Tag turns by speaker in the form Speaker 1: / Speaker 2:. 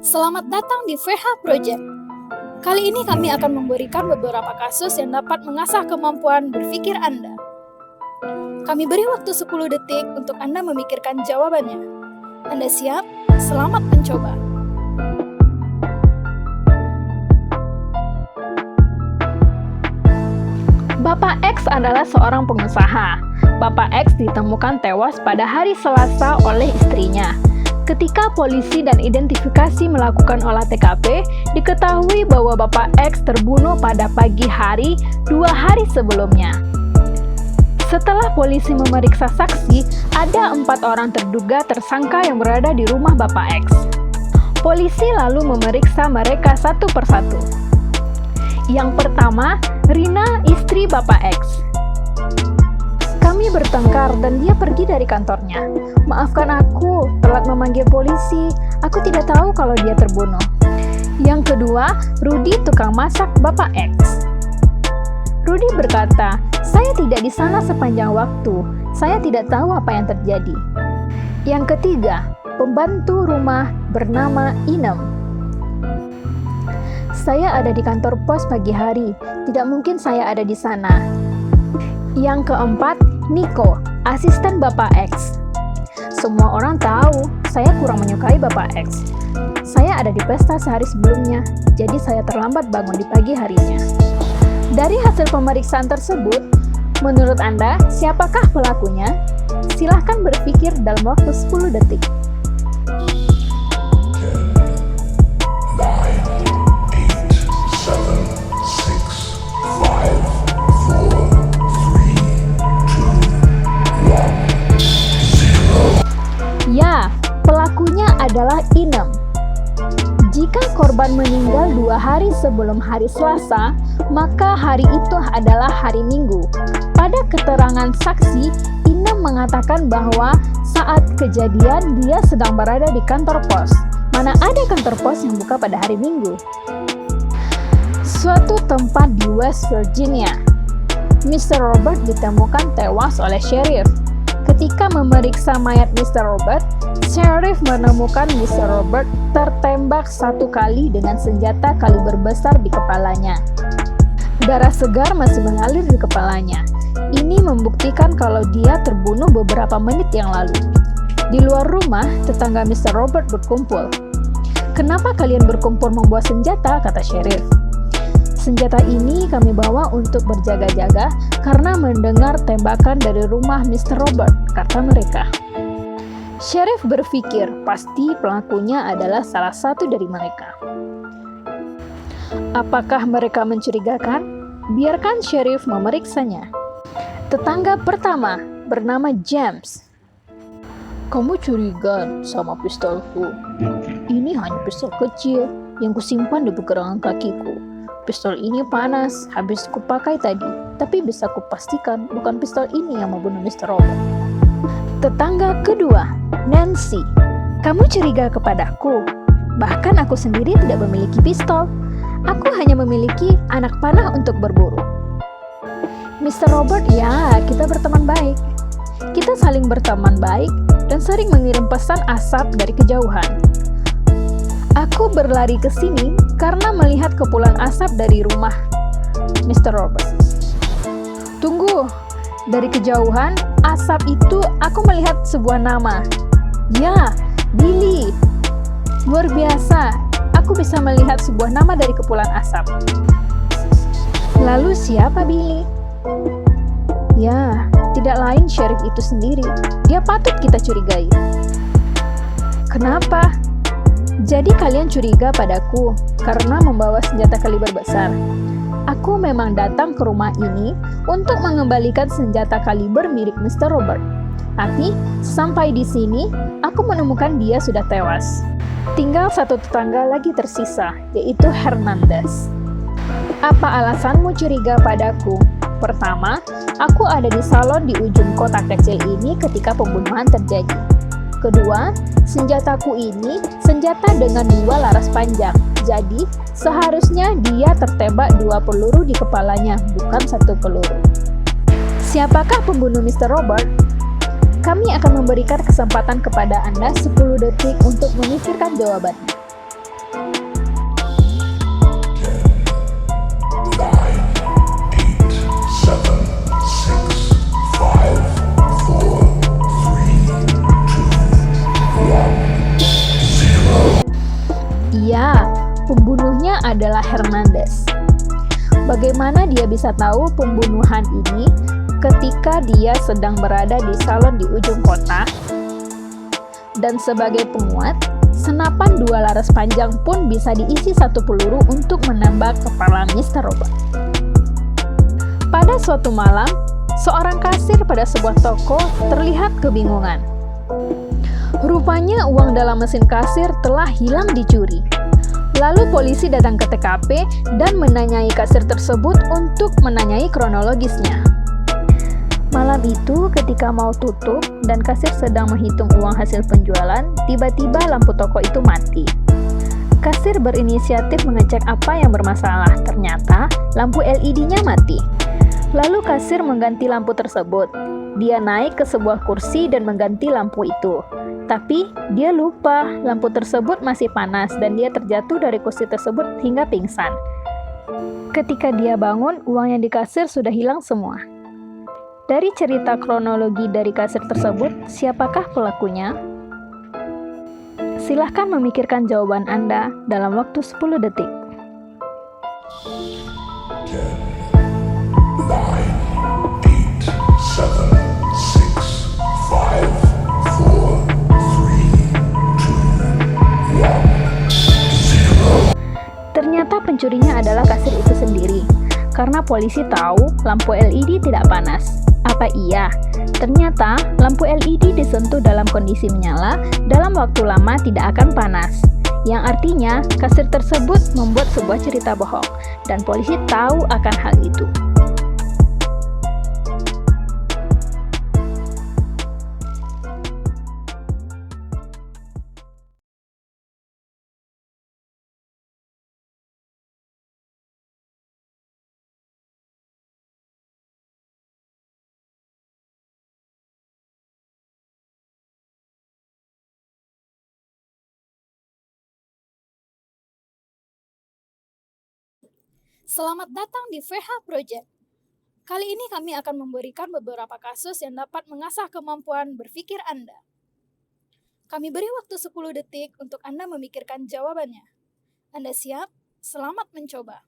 Speaker 1: Selamat datang di VH Project. Kali ini kami akan memberikan beberapa kasus yang dapat mengasah kemampuan berpikir Anda. Kami beri waktu 10 detik untuk Anda memikirkan jawabannya. Anda siap? Selamat mencoba.
Speaker 2: Bapak X adalah seorang pengusaha. Bapak X ditemukan tewas pada hari Selasa oleh istrinya. Ketika polisi dan identifikasi melakukan olah TKP, diketahui bahwa Bapak X terbunuh pada pagi hari 2 hari sebelumnya. Setelah polisi memeriksa saksi, ada 4 orang terduga tersangka yang berada di rumah Bapak X. Polisi lalu memeriksa mereka satu persatu. Yang pertama, Rina, istri Bapak X. Kami bertengkar dan dia pergi dari kantornya. Maafkan aku, telat memanggil polisi. Aku tidak tahu kalau dia terbunuh. Yang kedua, Rudy, tukang masak Bapak X. Rudy berkata, saya tidak di sana sepanjang waktu. Saya tidak tahu apa yang terjadi. Yang ketiga, pembantu rumah bernama Inem. Saya ada di kantor pos pagi hari. Tidak mungkin saya ada di sana. Yang keempat, Nico, asisten Bapak X. Semua orang tahu saya kurang menyukai Bapak X. Saya ada di pesta sehari sebelumnya, jadi saya terlambat bangun di pagi harinya. Dari hasil pemeriksaan tersebut, menurut Anda, siapakah pelakunya? Silahkan berpikir dalam waktu 10 detik. Ya, pelakunya adalah Inem. Jika korban meninggal 2 hari sebelum hari Selasa, maka hari itu adalah hari Minggu. Pada keterangan saksi, Inem mengatakan bahwa saat kejadian dia sedang berada di kantor pos. Mana ada kantor pos yang buka pada hari Minggu? Suatu tempat di West Virginia, Mr. Robert ditemukan tewas oleh sheriff. Ketika memeriksa mayat Mr. Robert, sheriff menemukan Mr. Robert tertembak 1 kali dengan senjata kaliber besar di kepalanya. Darah segar masih mengalir di kepalanya. Ini membuktikan kalau dia terbunuh beberapa menit yang lalu. Di luar rumah, tetangga Mr. Robert berkumpul. "Kenapa kalian berkumpul membawa senjata?" kata sheriff. "Senjata ini kami bawa untuk berjaga-jaga karena mendengar tembakan dari rumah Mr. Robert," kata mereka. Sheriff berpikir pasti pelakunya adalah salah satu dari mereka. Apakah mereka mencurigakan? Biarkan sheriff memeriksanya. Tetangga pertama bernama James. "Kamu curiga sama pistolku? Ini hanya pistol kecil yang kusimpan di pergelangan kakiku. Pistol ini panas, habis kupakai tadi, tapi bisa kupastikan bukan pistol ini yang membunuh Mr. Robert." Tetangga kedua, Nancy. "Kamu curiga kepadaku? Bahkan aku sendiri tidak memiliki pistol. Aku hanya memiliki anak panah untuk berburu." Mr. Robert, ya, kita berteman baik. Kita saling berteman baik dan sering mengirim pesan asap dari kejauhan. Aku berlari ke sini karena melihat kepulan asap dari rumah Mr. Robert. Tunggu, dari kejauhan asap itu aku melihat sebuah nama. Ya, Billy. Luar biasa, aku bisa melihat sebuah nama dari kepulan asap. Lalu siapa Billy? Ya, tidak lain sheriff itu sendiri. Dia patut kita curigai. Kenapa? Jadi kalian curiga padaku karena membawa senjata kaliber besar. Aku memang datang ke rumah ini untuk mengembalikan senjata kaliber milik Mr. Robert. Tapi sampai di sini, aku menemukan dia sudah tewas. Tinggal 1 tetangga lagi tersisa, yaitu Hernandez. Apa alasanmu curiga padaku? Pertama, aku ada di salon di ujung kota kecil ini ketika pembunuhan terjadi. Kedua, senjataku ini senjata dengan 2 laras panjang. Jadi, seharusnya dia tertembak 2 peluru di kepalanya, bukan 1 peluru. Siapakah pembunuh Mr. Robert? Kami akan memberikan kesempatan kepada Anda 10 detik untuk memikirkan jawabannya. Ya, pembunuhnya adalah Hernandez. Bagaimana dia bisa tahu pembunuhan ini ketika dia sedang berada di salon di ujung kota? Dan sebagai penguat, senapan 2 laras panjang pun bisa diisi 1 peluru untuk menembak kepala Mr. Robot. Pada suatu malam, seorang kasir pada sebuah toko terlihat kebingungan. Rupanya uang dalam mesin kasir telah hilang dicuri. Lalu polisi datang ke TKP dan menanyai kasir tersebut untuk menanyai kronologisnya. Malam itu ketika mau tutup dan kasir sedang menghitung uang hasil penjualan, tiba-tiba lampu toko itu mati. Kasir berinisiatif mengecek apa yang bermasalah, ternyata lampu LED-nya mati. Lalu kasir mengganti lampu tersebut. Dia naik ke sebuah kursi dan mengganti lampu itu. Tapi dia lupa lampu tersebut masih panas dan dia terjatuh dari kursi tersebut hingga pingsan. Ketika dia bangun, uang yang di kasir sudah hilang semua. Dari cerita kronologi dari kasir tersebut, siapakah pelakunya? Silahkan memikirkan jawaban Anda dalam waktu 10 detik.
Speaker 3: 10, 9, 8, 7, 6, 5, 4, 3, 2, 1, 0.
Speaker 2: Ternyata pencurinya adalah kasir itu sendiri, karena polisi tahu lampu LED tidak panas. Apa iya? Ternyata lampu LED disentuh dalam kondisi menyala, dalam waktu lama tidak akan panas. Yang artinya, kasir tersebut membuat sebuah cerita bohong, dan polisi tahu akan hal itu.
Speaker 1: Selamat datang di VH Project. Kali ini kami akan memberikan beberapa kasus yang dapat mengasah kemampuan berpikir Anda. Kami beri waktu 10 detik untuk Anda memikirkan jawabannya. Anda siap? Selamat mencoba.